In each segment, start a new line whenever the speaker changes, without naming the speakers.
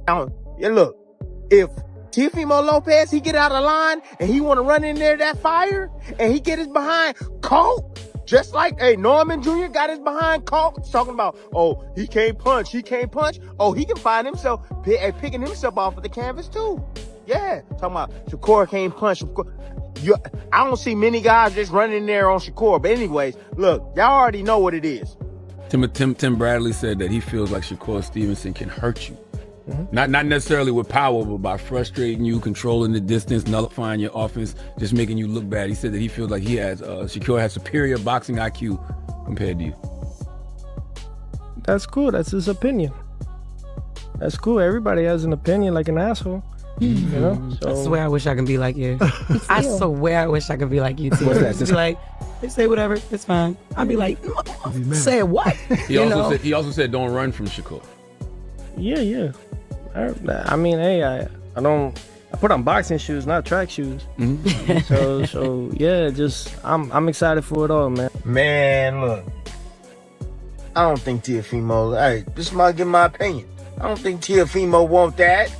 Yeah, look, if Teofimo Lopez, he get out of line and he want to run in there that fire and he get his behind caught, just like Norman Jr. got his behind caught, talking about, oh, he can't punch. Oh, he can find himself picking himself off of the canvas too. Yeah, talking about Shakur can't punch. I don't see many guys just running in there on Shakur. But anyways, look, y'all already know what it is.
Tim Bradley said that he feels like Shakur Stevenson can hurt you. Not necessarily with power, but by frustrating you, controlling the distance, nullifying your offense, just making you look bad. He said that he feels like Shakur has superior boxing IQ compared to you.
That's cool. That's his opinion. That's cool. Everybody has an opinion like an asshole. You know? So,
I swear I wish I could be like you. I swear I wish I could be like you too.
What's that?
Just be like, they say whatever, it's fine. I'd be like, say what?
He also said don't run from Shakur.
Yeah. I mean, hey, I put on boxing shoes, not track shoes. So yeah, just I'm excited for it all, man.
Man, look, I don't think Teofimo. Hey, this might give my opinion. I don't think Teofimo want that.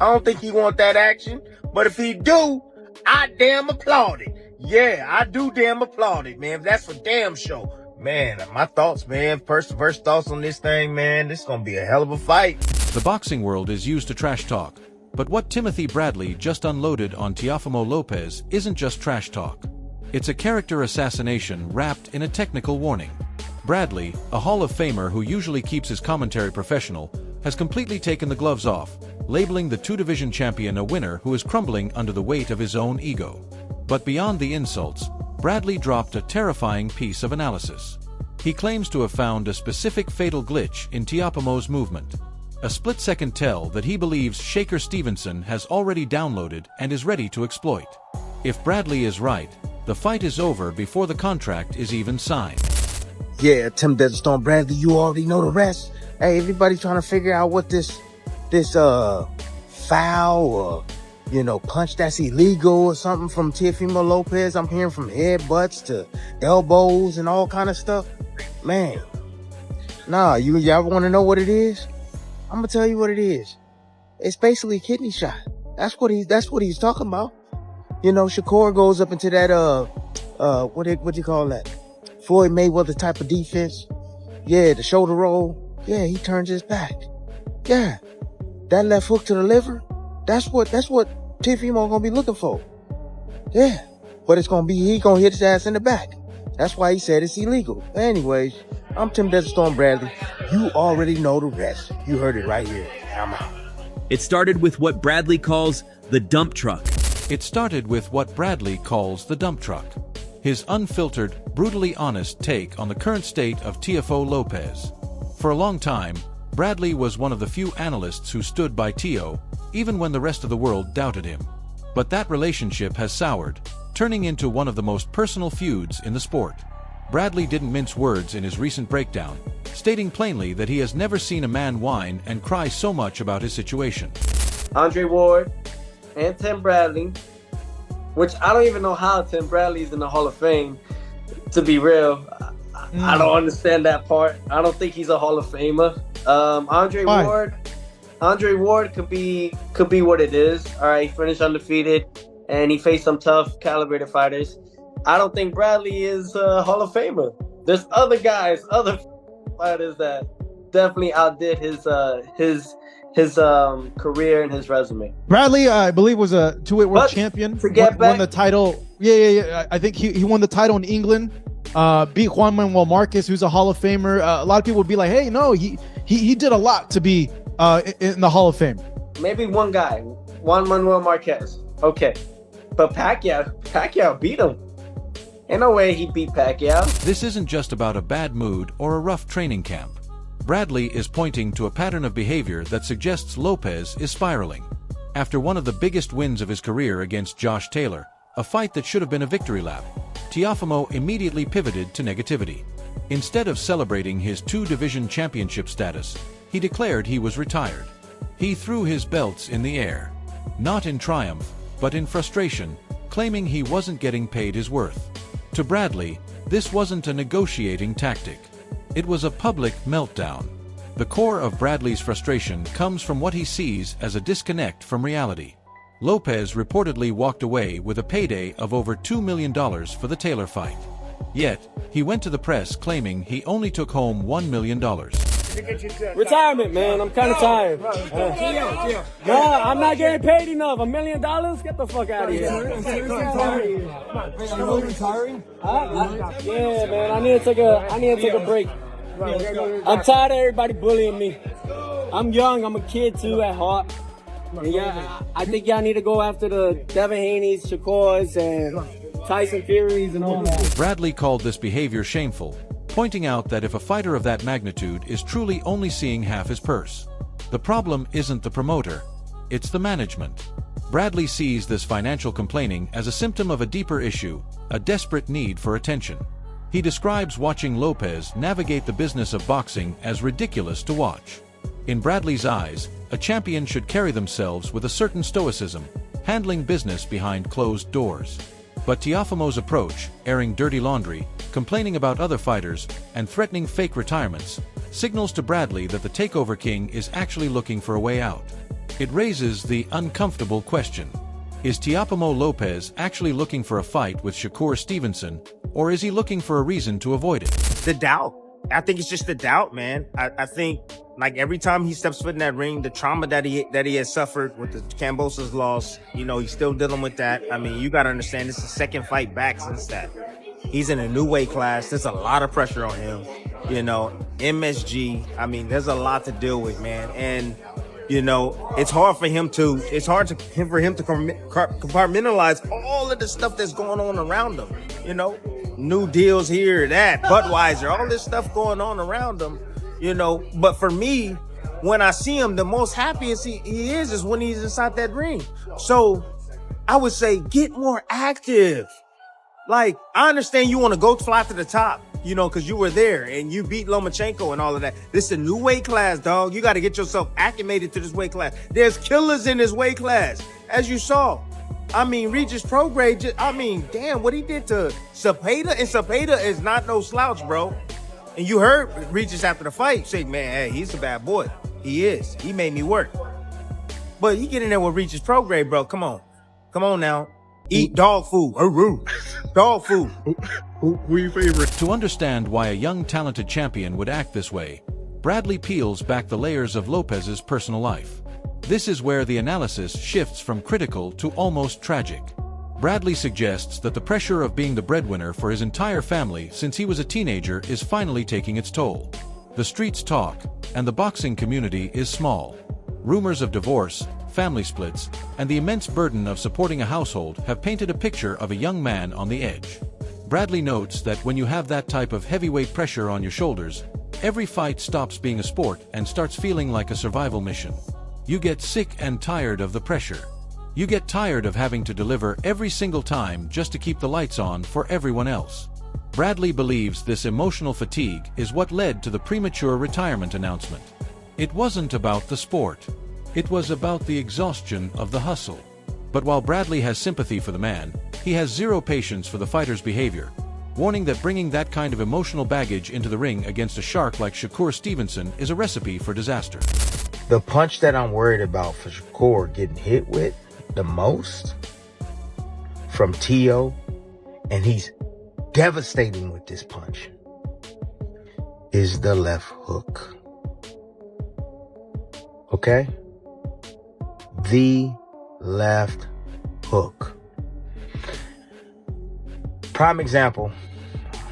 I don't think he want that action. But if he do, I damn applaud it. Yeah, I do damn applaud it, man. That's for damn sure. Man, my thoughts, man. First thoughts on this thing, man. This is gonna be a hell of a fight.
The boxing world is used to trash talk, but what Timothy Bradley just unloaded on Teofimo Lopez isn't just trash talk. It's a character assassination wrapped in a technical warning. Bradley, a Hall of Famer who usually keeps his commentary professional, has completely taken the gloves off, labeling the two-division champion a winner who is crumbling under the weight of his own ego. But beyond the insults, Bradley dropped a terrifying piece of analysis. He claims to have found a specific fatal glitch in Teofimo's movement. A split-second tell that he believes Shakur Stevenson has already downloaded and is ready to exploit. If Bradley is right, the fight is over before the contract is even signed.
Yeah, Tim Desert Storm Bradley, you already know the rest. Hey, everybody trying to figure out what this foul or, punch that's illegal or something from Teofimo Lopez. I'm hearing from headbutts to elbows and all kind of stuff. Man, nah, y'all want to know what it is? I'm gonna tell you what it is. It's basically a kidney shot. That's what he's talking about. Shakur goes up into that what do you call that? Floyd Mayweather type of defense. Yeah, the shoulder roll. Yeah, he turns his back. Yeah, that left hook to the liver. That's what Teofimo gonna be looking for. Yeah, but he gonna hit his ass in the back. That's why he said it's illegal. Anyways, I'm Tim Desert Storm Bradley. You already know the rest. You heard it right here. I'm out.
It started with what Bradley calls the dump truck.
His unfiltered, brutally honest take on the current state of Teofimo Lopez. For a long time, Bradley was one of the few analysts who stood by Teo, even when the rest of the world doubted him. But that relationship has soured, turning into one of the most personal feuds in the sport. Bradley didn't mince words in his recent breakdown, stating plainly that he has never seen a man whine and cry so much about his situation.
Andre Ward and Tim Bradley, which I don't even know how Tim Bradley's in the Hall of Fame, to be real. I don't understand that part. I don't think he's a Hall of Famer. Andre Ward could be what it is. All right, he finished undefeated, and he faced some tough, calibrated fighters. I don't think Bradley is a Hall of Famer. There's other guys, other fighters that definitely outdid his career and his resume.
Bradley, I believe, was a two-weight world champion. Won the title. Yeah. I think he won the title in England. Beat Juan Manuel Marquez, who's a Hall of Famer. A lot of people would be like, "Hey, no, he did a lot to be in the Hall of Fame."
Maybe one guy, Juan Manuel Marquez. Okay, but Pacquiao beat him. Ain't no way he beat Pacquiao.
This isn't just about a bad mood or a rough training camp. Bradley is pointing to a pattern of behavior that suggests Lopez is spiraling. After one of the biggest wins of his career against Josh Taylor, a fight that should have been a victory lap, Teofimo immediately pivoted to negativity. Instead of celebrating his two-division championship status, he declared he was retired. He threw his belts in the air, not in triumph, but in frustration, claiming he wasn't getting paid his worth. To Bradley, this wasn't a negotiating tactic. It was a public meltdown. The core of Bradley's frustration comes from what he sees as a disconnect from reality. Lopez reportedly walked away with a payday of over $2 million for the Taylor fight. Yet, he went to the press claiming he only took home $1 million.
Retirement, man. I'm kind of tired. Nah, I'm not getting paid enough. $1 million? Get the fuck out of here. Yeah, man. I need to take a break. I'm tired of everybody bullying me. I'm young. I'm a kid too at heart. And yeah, I think y'all need to go after the Devin Haney's, Shakurs, and Tyson Furies and all that.
Bradley called this behavior shameful, pointing out that if a fighter of that magnitude is truly only seeing half his purse, the problem isn't the promoter, it's the management. Bradley sees this financial complaining as a symptom of a deeper issue, a desperate need for attention. He describes watching Lopez navigate the business of boxing as ridiculous to watch. In Bradley's eyes, a champion should carry themselves with a certain stoicism, handling business behind closed doors. But Teofimo's approach, airing dirty laundry, complaining about other fighters, and threatening fake retirements, signals to Bradley that the takeover king is actually looking for a way out. It raises the uncomfortable question: is Teofimo Lopez actually looking for a fight with Shakur Stevenson, or is he looking for a reason to avoid it?
The doubt. I think it's just the doubt, man. I think, like, every time he steps foot in that ring, the trauma that he has suffered with the Kambosos loss, you know, he's still dealing with that. I mean, you got to understand, this is the second fight back since that. He's in a new weight class. There's a lot of pressure on him. You know, MSG. I mean, there's a lot to deal with, man. And, you know, it's hard for him to compartmentalize all of the stuff that's going on around him. You know, new deals here, that, Budweiser, all this stuff going on around him. You know, but for me, when I see him, the most happiest he is when he's inside that ring. So I would say get more active. Like, I understand you want to go fly to the top, you know, because you were there and you beat Lomachenko and all of that. This is a new weight class, dog. You got to get yourself acclimated to this weight class. There's killers in this weight class, as you saw. I mean, Regis Prograis, I mean, damn, what he did to Cepeda, and Cepeda is not no slouch, bro. And you heard Regis after the fight say, man, hey, he's a bad boy. He is. He made me work. But you get in there with Regis Prograis, bro. Come on. Come on now. Eat dog food. Dog food.
Who your favorite?
To understand why a young, talented champion would act this way, Bradley peels back the layers of Lopez's personal life. This is where the analysis shifts from critical to almost tragic. Bradley suggests that the pressure of being the breadwinner for his entire family since he was a teenager is finally taking its toll. The streets talk, and the boxing community is small. Rumors of divorce, family splits, and the immense burden of supporting a household have painted a picture of a young man on the edge. Bradley notes that when you have that type of heavyweight pressure on your shoulders, every fight stops being a sport and starts feeling like a survival mission. You get sick and tired of the pressure. You get tired of having to deliver every single time just to keep the lights on for everyone else. Bradley believes this emotional fatigue is what led to the premature retirement announcement. It wasn't about the sport. It was about the exhaustion of the hustle. But while Bradley has sympathy for the man, he has zero patience for the fighter's behavior, warning that bringing that kind of emotional baggage into the ring against a shark like Shakur Stevenson is a recipe for disaster.
The punch that I'm worried about for Shakur getting hit with the most from Teo, and he's devastating with this punch, is the left hook. Okay? The left hook. Prime example,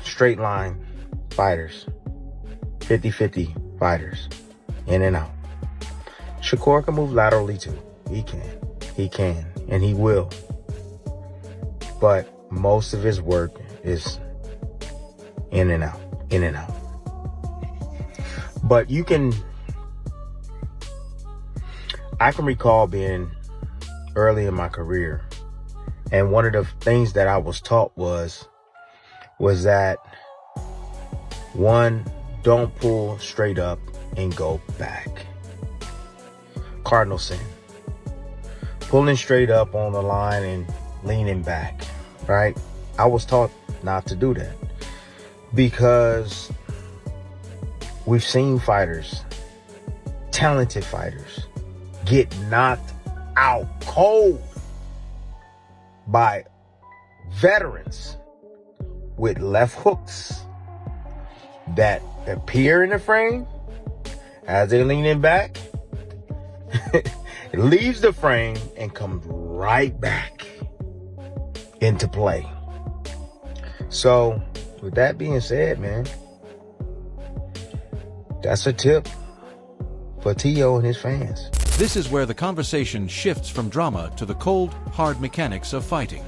straight line fighters, 50-50 fighters, in and out. Shakur can move laterally too. He can, and he will. But most of his work is in and out, in and out. But I can recall being early in my career, and one of the things that I was taught was that, one, don't pull straight up and go back. Cardinal sin. Pulling straight up on the line and leaning back, right? I was taught not to do that because we've seen fighters talented fighters get knocked out cold by veterans with left hooks that appear in the frame as they're leaning back, it leaves the frame and comes right back into play. So, with that being said, man, that's a tip for Tio and his fans.
This is where the conversation shifts from drama to the cold, hard mechanics of fighting.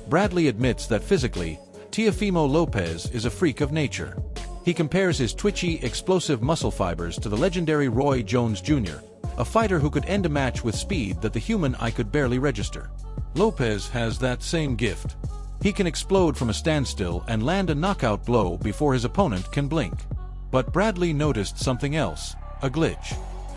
Bradley admits that physically, Teofimo Lopez is a freak of nature. He compares his twitchy, explosive muscle fibers to the legendary Roy Jones Jr., a fighter who could end a match with speed that the human eye could barely register. Lopez has that same gift. He can explode from a standstill and land a knockout blow before his opponent can blink. But Bradley noticed something else, a glitch.